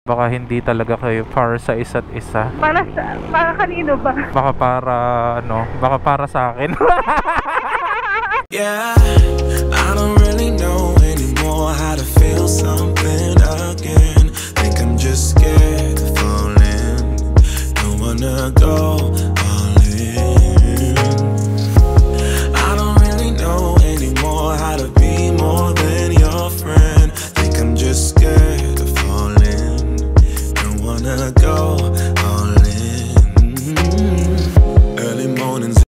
Baka hindi talaga kayo para sa isa't isa. Para kanino ba? Baka para baka para sa akin. Yeah, I don't really know anymore how to feel something again. Think I'm just scared of falling. Don't wanna go all in. I don't really know anymore how to be more than your friend. Think I'm just scared of falling. Don't wanna go all in. Early mornings.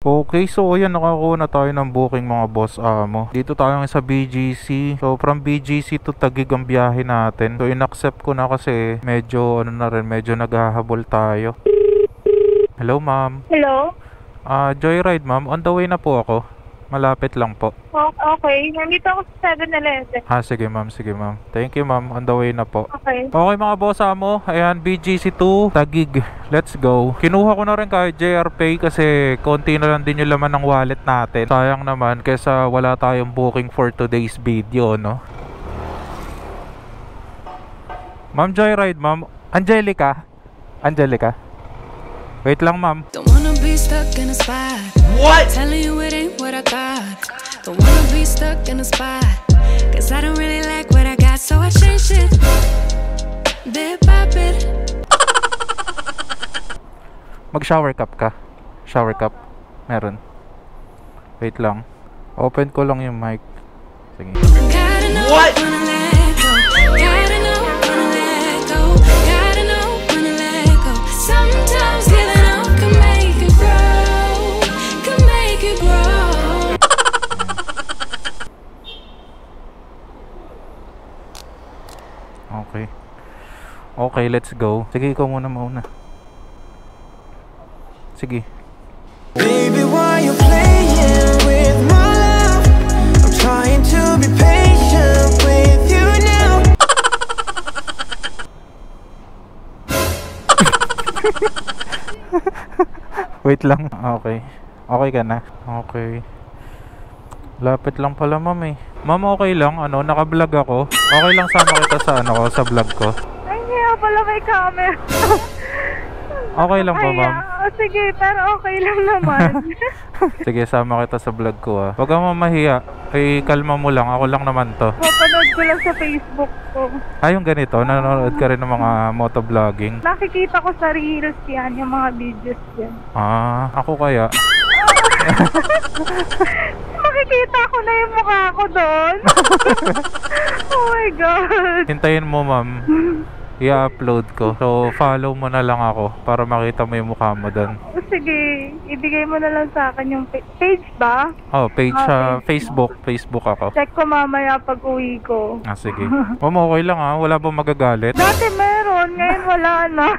Okay, so ayan, nakakuha na tayo ng booking mga boss amo. Dito tayo sa BGC. So from BGC to Taguig ang biyahe natin. So in-accept ko na kasi medyo medyo naghahabol tayo. Hello ma'am. Hello? Joyride ma'am, on the way na po ako. Malapit lang po. Okay, nandito ako sa 7-Eleven. Sige ma'am, sige ma'am. Thank you ma'am, on the way na po. Okay. Okay mga boss amo, ayan, BGC to Taguig. Let's go. Kinuha ko na rin kahit JRPay kasi konti na lang din yung laman ng wallet natin. Sayang naman kaysa wala tayong booking for today's video, no? Ma'am Joyride, ma'am. Angelica? Angelica? Wait lang ma'am. Don't wanna be stuck in a spot. What? Telling you it ain't what I thought. Don't wanna be stuck in a spot. Cause I don't really like what I got, so I changed it. Bit by bit. Mag-shower cup ka. Shower cup. Meron. Wait lang. Open ko lang yung mic. Sige. What? Gotta know when to let go. Gotta know when to let go. Sometimes giving up can make you grow. Can make you grow. Okay. Okay, let's go. Sige, ikaw muna. Sige. Baby, why you playing with my love? I'm trying to be patient with you now. Wait lang. Okay. Okay ka na? Okay. Lapit lang pala ma'am eh. Ma'am, okay lang. Naka-vlog ako. Okay lang sama kita sa vlog ko. Ay, kaya pala may camera. Okay lang po ma'am. Sige, pero okay lang naman. Sige, sama kita sa vlog ko ah. Huwag kang mamahiya. Kalma mo lang. Ako lang naman to. Papanood ko lang sa Facebook ko. Yung ganito. Nanonood ka rin ng mga motovlogging. Nakikita ko sa reels yan, yung mga videos yan. Ako kaya. Makikita ko na yung mukha ko doon. Oh my God. Hintayin mo ma'am. I-upload ko. So, follow mo na lang ako para makita mo yung mukha mo doon. Sige, ibigay mo na lang sa akin yung page ba? Page sa Facebook. Facebook ako. Check ko mamaya pag uwi ko. Sige. Ma'am, okay lang ha. Wala bang magagalit? Dati meron, ngayon wala na.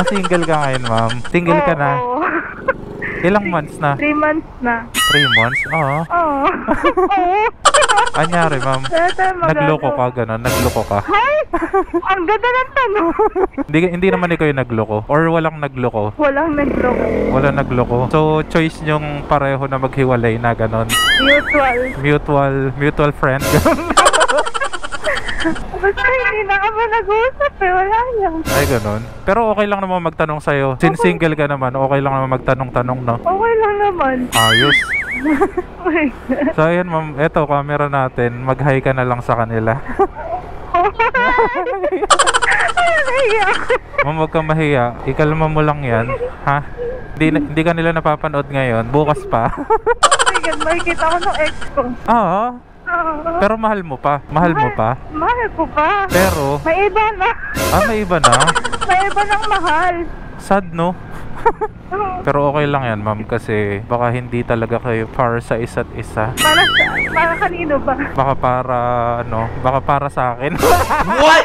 Single ka ngayon ma'am. Single ka na. Oo. Ilang months na? 3 months na. 3 months? Oo. Oo. Anyari ma'am? Nagloko ka, gano'n? Nagloko ka? Hay! Ang ganda ng tanong. Hindi naman ikaw yung nagloko? Or walang nagloko? Walang nagloko. Walang nagloko. So, choice nyong pareho na maghiwalay na gano'n? Mutual friend. Basta hindi na kami nag-uusap wala lang. Ay, gano'n. Pero okay lang naman magtanong sa'yo. Since single ka naman, okay lang naman magtanong-tanong, no? Okay lang naman. Ayos. So, ayan ma'am. Eto, camera natin. Mag-hi ka na lang sa kanila. Ma'am, huwag kang mahiya. Ikalma mo lang yan. Ha? Hindi ka nila napapanood ngayon. Bukas pa. Oh my God, makikita ko ng ex ko. Oo. Pero mahal mo pa. Mahal mo pa. Mahal ko pa. Pero may iba na. may iba na. May iba ng mahal. Sad, no? Pero okay lang yan ma'am kasi baka hindi talaga kayo para sa isa't isa. Para kanino ba? Baka para baka para sa akin. What?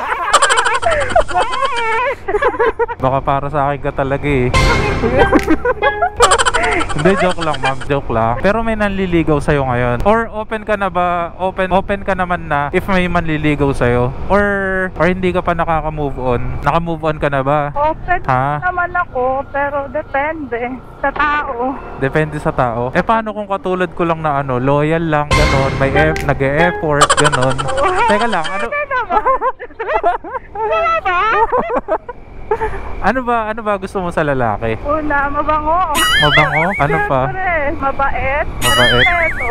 Baka para sa akin ka talaga eh. Hindi, joke lang ma'am, joke lang. Pero may nanliligaw sa'yo ngayon? Or open ka na ba? Open ka naman na if may manliligaw sa'yo? Or hindi ka pa nakaka-move on? Naka-move on ka na ba? Open Ha? naman ako, pero depende sa tao. Depende sa tao. Eh paano kung katulad ko lang na ano, loyal lang, ganon, may nag-e-effort, ganon. Teka lang, ano? Wala ba? Ano ba gusto mo sa lalaki? Una, mabango. Mabango? Ano pa? Siyempre, mabait. Mabait. Respeto.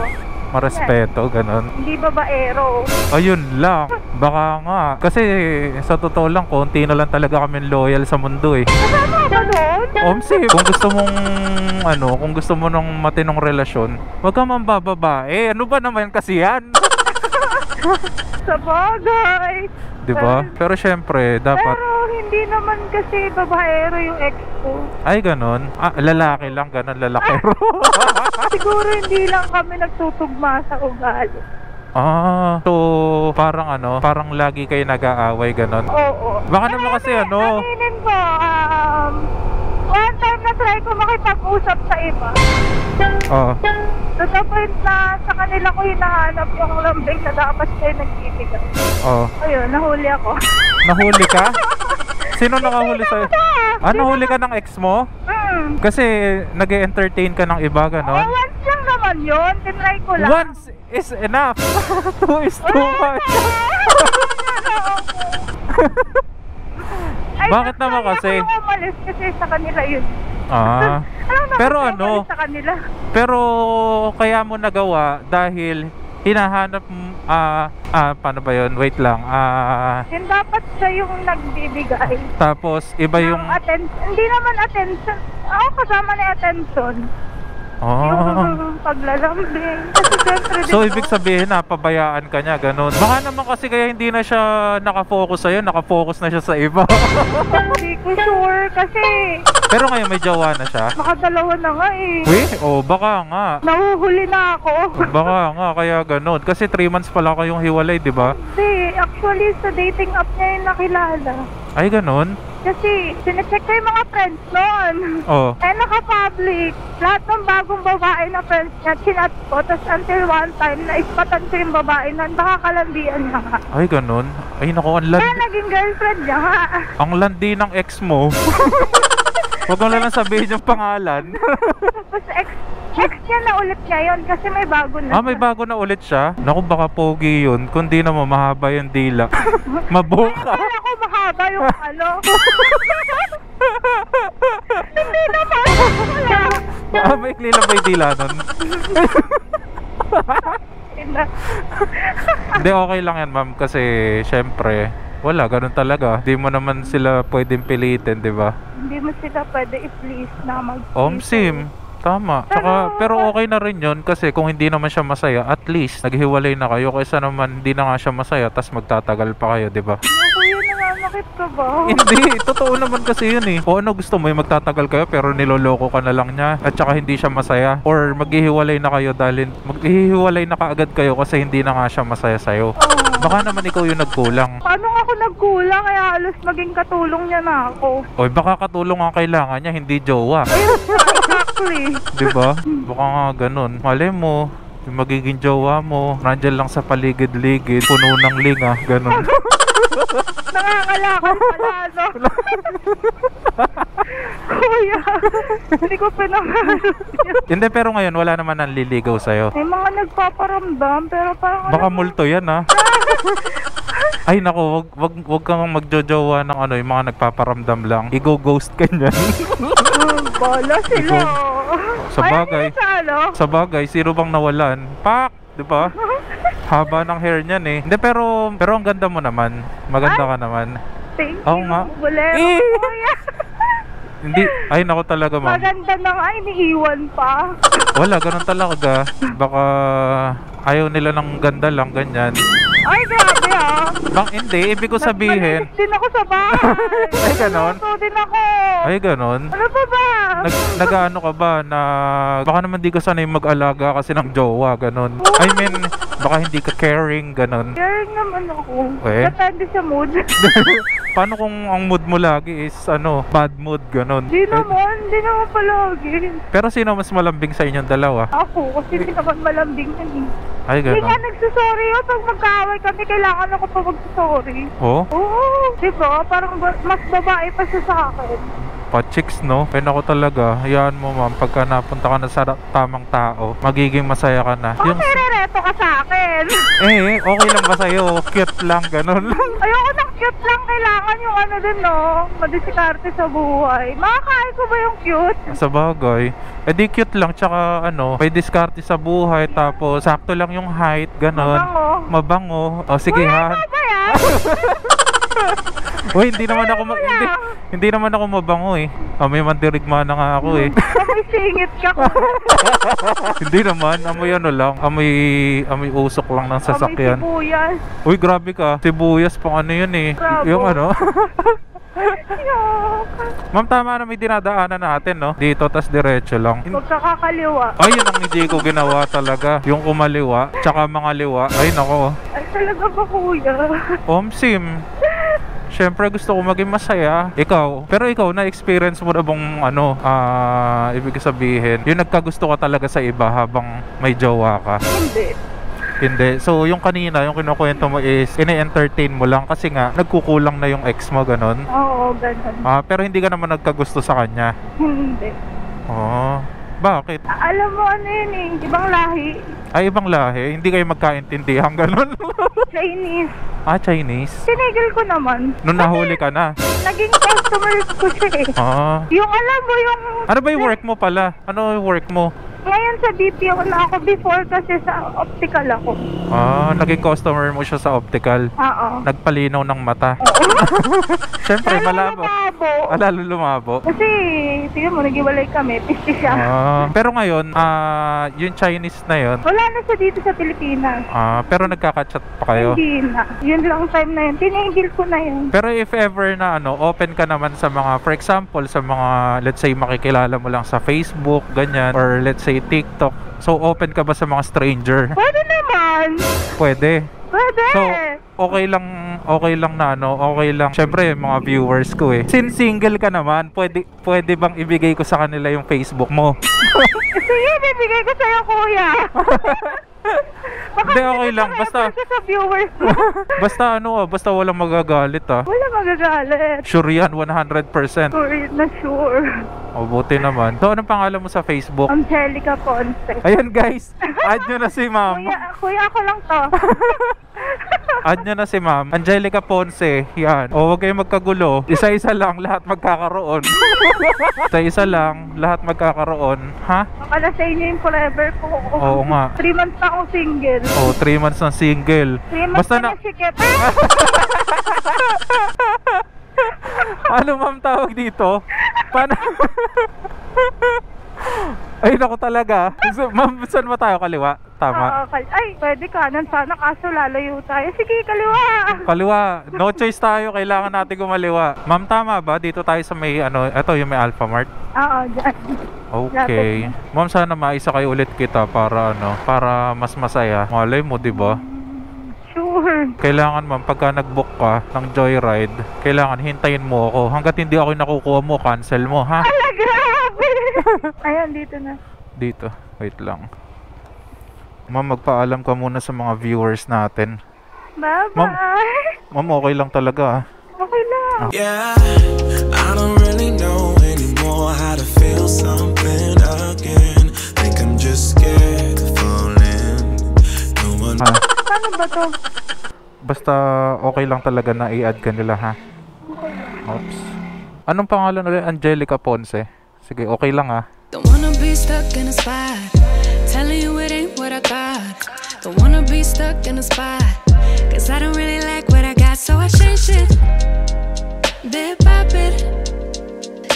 Marespeto, ganon. Hindi babaero. Ayun lang. Baka nga. Kasi sa totoo lang, konti na lang talaga kami loyal sa mundo eh. Kasama ka doon? Omsi, kung gusto mo ng matinong relasyon, wag ka mambababae. Ano ba naman kasi yan? Sa bagay. Diba? Pero syempre, dapat... Pero hindi naman kasi babaero yung ex ko. Ay, ganon. Lalaki lang, ganon, lalakero. Siguro hindi lang kami nagtutugma sa ugali. So parang lagi kayo nag-aaway, ganon. Oo. Baka naman kasi ano... Aminin ko, one time na try ko makipag-usap sa iba. Oh. To the point na sa kanila ko hinahanap yung lambing na dapat kayo nagbibigay. Oh. Ayun, nahuli ako. Nahuli ka? Sino nakahuli sa'yo? Nahuli ka ng ex mo? Kasi nag-entertain ka ng iba, ganon? Once lang naman yun. Tinry ko lang. Once is enough. Two is too much. Ay, Bakit naman kasi? Ako umalis kasi sa kanila yun. Pero Umalis sa kanila. Pero kaya mo nagawa dahil hinahanap paano ba yun? Wait lang. Yung dapat siya yung nagbibigay. Tapos iba yung Hindi naman attention. Ako kasama na yung attention. Yung paglalambing. Kasi siyempre, So diba? ibig sabihin pabayaan ka niya, ganun. Baka naman kasi kaya hindi na siya nakafocus sa'yo, nakafocus na siya sa iba. Hindi ko sure kasi Pero ngayon may jowa na siya. makadalawa na nga eh. Baka nga. Nahuhuli na ako. Baka nga, kaya ganun. Kasi 3 months pala kayong hiwalay, di ba? Hindi, actually sa dating app niya yung nakilala. Ay, ganun? Kasi sinecheck ko yung mga friends noon. Oh. Eh naka-public. Lahat ng bagong babae na friends niya, chinat ko. Tapos until one time, naispatan ko yung babae na nakakalandian niya nga. Ay, ganun? Ay, naku, ang Kaya landi. naging girlfriend niya nga. Ang landi ng ex mo. Huwag mo lang sabihin yung pangalan. Tapos ex niya na ulit ngayon kasi may bago na. May bago na ulit siya? Naku, baka pogi yun. Kundi naman mahaba yung dila. Mabuka. Kaya ako mahaba yung ano. Hindi naman. Wala. Maikli lang ba yung dila nun? Hindi, okay lang yan ma'am. Kasi syempre, wala, ganun talaga. Di mo naman sila pwedeng pilitin, di ba? Hindi mo sila pwede i-please na Omsim. Tama. Pero okay na rin yun kasi kung hindi naman siya masaya, at least naghiwalay na kayo kaysa naman hindi na nga siya masaya tas magtatagal pa kayo, di ba? Kuya, nanganakit ka ba? Hindi, totoo naman kasi yun eh. O ano gusto mo, yung magtatagal kayo pero niloloko ka na lang niya at saka hindi siya masaya, or maghihiwalay na kayo dahil maghihiwalay na kaagad kayo kasi hindi na nga siya masaya sa'yo. Baka naman ikaw yung nagkulang. Paano ako nagkulang kaya halos maging katulong niya na ako? O baka katulong ang kailangan niya, hindi jowa. Ayun nga, exactly. Diba? Baka nga ganun. Malay mo, yung magiging jowa mo, nandyan lang sa paligid-ligid, puno ng linga, ganun. Nangangalakal pala, no? Kuya, hindi ko pinangalos yun. Hindi, pero ngayon wala naman nanliligaw sa'yo. May mga nagpaparamdam, pero parang Baka multo yan Ay nako, wag kang magjojowa ng yung mga nagpaparamdam lang. I-ghost ka niyan. Bala sila. Sa bagay. Ay, ano? Sa bagay, sino bang nawalan? Pak, 'di ba? Haba ng hair niyan eh. Hindi, pero ang ganda mo naman. Maganda ka naman. Thank Oo you. nga. Bolero, Eh. kuya. Hindi, ay nako talaga ma'am. Maganda na nga, iniiwan pa. Wala, ganun talaga. Baka ayaw nila ng ganda lang, ganyan. Ay, grabe Hindi, ibig ko sabihin. Nagmalinis din ako sa bahay. Ay, ganon? Nagluto din ako. Ay, ganun. Ano pa ba? Nag-ano ka ba na baka naman di ka sanay mag-alaga kasi ng jowa, ganun. I mean, baka hindi ka caring, ganun. Caring naman ako. Eh? Depende sa mood. Paano kung ang mood mo lagi is bad mood, ganun? Di naman palagi. Pero sino mas malambing sa inyong dalawa? Ako, kasi di naman malambing yan eh. Ay, Hindi nga ganun. nagsusorry yun. Pag magkaaway kami, kailangan ako pa magsusorry. Oh? Oo, diba? Parang mas babae pa siya sa akin. Pa-chicks, no? Pero ako talaga, hayaan mo, ma'am, pagka napunta ka na sa tamang tao, magiging masaya ka na. Okay, rereto ka sa akin. Okay lang ba sa'yo? Cute lang, ganun lang. Ayoko ng cute lang. Kailangan yung din, no? Madiskarte sa buhay. Makakain ko ba yung cute? Sa bagay. Di cute lang, tsaka may diskarte sa buhay, tapos sakto lang yung height, ganun. Mabango. O, sige ha. Wala ba yan? Uy, hindi naman ako mabango eh. May mandirigma na nga ako eh. Amoy singit ka ko. Hindi naman, amoy lang. Amoy usok lang ng sasakyan. Amoy sibuyas. Uy, grabe ka. Sibuyas pang yun eh. Bravo. Yung Yuck. Ma'am, tama na may dinadaanan natin, no? Dito, tas diretso lang. Magkakakaliwa. Ay, yun ang hindi ko ginawa talaga. Yung kumaliwa, tsaka mga liwa. Ay, nako. Ay, talaga ba, kuya? Sim. Siyempre gusto ko maging masaya. Ikaw. Pero ikaw, na-experience mo na bang ibig sabihin, yung nagkagusto ka talaga sa iba habang may jowa ka? Hindi. So, yung kanina, yung kinukwento mo is ini-entertain mo lang kasi nga, nagkukulang na yung ex mo, ganon? Oo, ganon. Pero hindi ka naman nagkagusto sa kanya? Hindi. Bakit? Alam mo yun eh, ibang lahi. Ay, ibang lahi? Hindi kayo magkaintindihan, ganon? Chinese. Chinese? Tinigil ko naman. Nung nahuli ka na? Naging customer ko siya eh. Yung alam mo yung... Ano ba yung work mo pala? Ano yung work mo? Ngayon sa BPO na ako, before kasi sa optical ako. Naging customer mo siya sa optical. Oo. Nagpalinaw ng mata. Siyempre, malabo. Lalo lumabo. Kasi, tingnan mo, nagiwalay kami, pisti siya. Pero ngayon, yung Chinese na yun, wala na siya dito sa Pilipinas. pero nagkaka-chat pa kayo? Hindi na. Yun lang time na yun. Tinigil ko na yun. Pero if ever na open ka naman sa mga, for example, sa mga, let's say, makikilala mo lang sa Facebook, ganyan, or let's say, TikTok. So, open ka ba sa mga stranger? Pwede naman. Pwede. So, okay lang na okay lang. Syempre, mga viewers ko eh. Since single ka naman, pwede bang ibigay ko sa kanila yung Facebook mo? Sige, bibigay ko sa'yo, kuya. Hindi, okay lang. Basta sa viewers mo. basta walang magagalit Wala magagalit. Sure yan, 100%. Sure. Buti naman. So, anong pangalan mo sa Facebook? Angelica Ponce. Ayan guys, add nyo na si ma'am. Kuya ako lang to. Add nyo na si ma'am Angelica Ponce. Yan. Huwag kayong magkagulo. Isa-isa lang lahat magkakaroon. Isa-isa lang lahat magkakaroon. Ha? Akala sa inyo yung forever ko. Oo nga. 3 months na akong single. 3 months na single. 3 months na sikip. Ano ma'am tawag dito? Paano? Ay, naku talaga. So, ma'am, saan ba tayo? Kaliwa? Tama. Ay, pwede kanan sana kaso lalayo tayo. Sige, kaliwa. Kaliwa. No choice tayo. Kailangan natin kumaliwa. Ma'am, tama ba? Dito tayo sa may, ito yung may Alphamart. Oo, dyan. Okay. Ma'am, sana maisa kayo ulit kita para, para mas masaya. Malay mo, di ba? Sure. Kailangan ma'am, pagka nag-book ka ng joyride, kailangan hintayin mo ako. Hanggat hindi ako nakukuha mo, cancel mo, ha? Ala, grabe. Ayan, dito na. Dito. Wait lang. Ma'am, magpaalam ka muna sa mga viewers natin. Bye-bye. Ma'am, okay lang talaga. Okay lang. Yeah, I don't really know anymore how to feel something again. Think I'm just scared of falling. No one. Paano ba to? Basta okay lang talaga na i-add ka nila, ha? Oops. Anong pangalan ulit? Angelica Ponce. Sige, okay lang, ha? Don't wanna be stuck in a spot, telling you it ain't what I thought. Don't wanna be stuck in a spot, cause I don't really like what I got, so I changed it bit by bit.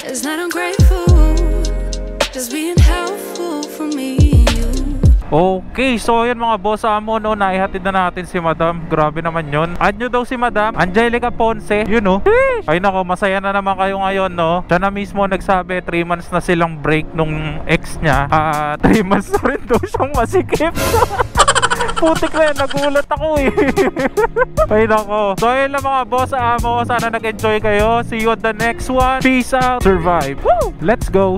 It's not ungrateful, just being helpful for me and you. Okay, so yun mga boss amo, naihatid na natin si Madam. Grabe naman yun. Add nyo daw si Madam Angelica Ponce. Yun Ay nako, masaya na naman kayo ngayon, no? Siya na mismo nagsabi 3 months na silang break nung ex niya. 3 months na rin daw siyang masikip. Putik na yan, nagulat ako eh. Ay nako. So ayun lang mga boss amo, sana nag-enjoy kayo. See you on the next one. Peace out. Survive. Woo! Let's go.